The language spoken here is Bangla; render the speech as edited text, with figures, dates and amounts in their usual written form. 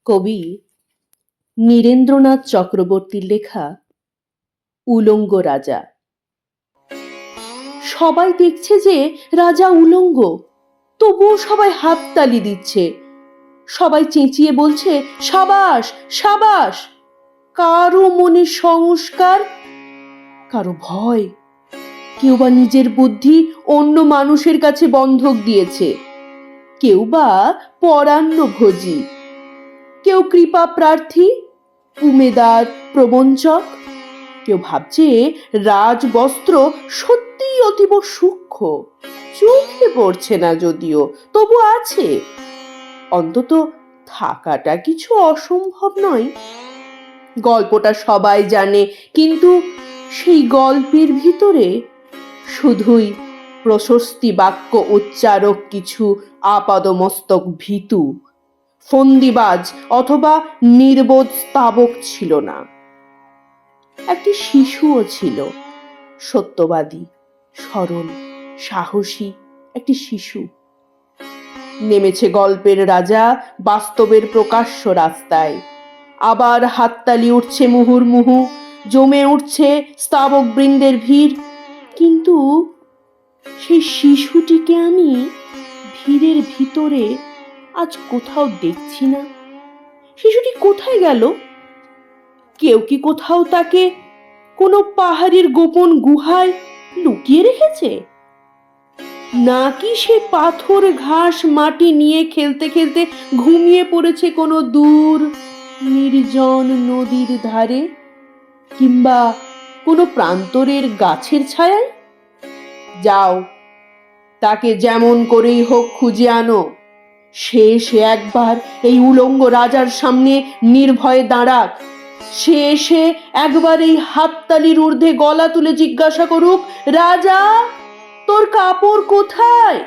কবি নীরেন্দ্রনাথ চক্রবর্তীর লেখা উলঙ্গ রাজা। সবাই দেখছে যে রাজা উলঙ্গ, তবুও সবাই হাততালি দিচ্ছে, সবাই চেঁচিয়ে বলছে সাবাস সাবাস। কারো মনে সংস্কার, কারো ভয়, কেউ বা নিজের বুদ্ধি অন্য মানুষের কাছে বন্ধক দিয়েছে, কেউ বা পরান্নভোজী, কেউ কৃপা প্রার্থী, উমেদার প্রবঞ্চক, কেউ ভাবছে রাজবস্ত্র সত্যিই অতীব সূক্ষ্ম, চোখে পড়ছে না যদিও, তবু আছে, অন্তত থাকাটা কিছু অসম্ভব নয়। গল্পটা সবাই জানে, কিন্তু সেই গল্পের ভিতরে শুধুই প্রশস্তি বাক্য উচ্চারক কিছু আপাদমস্তক ভীতু, ফন্দিবাজ অথবা নির্বোধ স্তাবক ছিল না। একটি শিশুও ছিল, সত্যবাদী, সরল, সাহসী একটি শিশু। নেমেছে গল্পের রাজা বাস্তবের প্রকাশ্য রাস্তায়, আবার হাততালি উঠছে মুহুর্মুহু, জমে উঠছে স্তাবক বৃন্দের ভিড়, কিন্তু সেই শিশুটিকে আমি ভিড়ের ভিতরে আজ কোথাও দেখছি না। শিশুটি কোথায় গেল? কেউ কি কোথাও তাকে কোনো পাহাড়ের গোপন গুহায় লুকিয়ে রেখেছে, নাকি সে পাথর ঘাস মাটি নিয়ে খেলতে খেলতে ঘুমিয়ে পড়েছে কোনো দূর নির্জন নদীর ধারে, কিংবা কোনো প্রান্তরের গাছের ছায়ায়? যাও, তাকে যেমন করেই হোক খুঁজে আনো, সে একবার এই উলঙ্গ রাজার সামনে নির্ভয়ে দাঁড়াক, সে একবার এই হাততালির ঊর্ধ্বে গলা তুলে জিজ্ঞাসা করুক, রাজা তোর কাপড় কোথায়?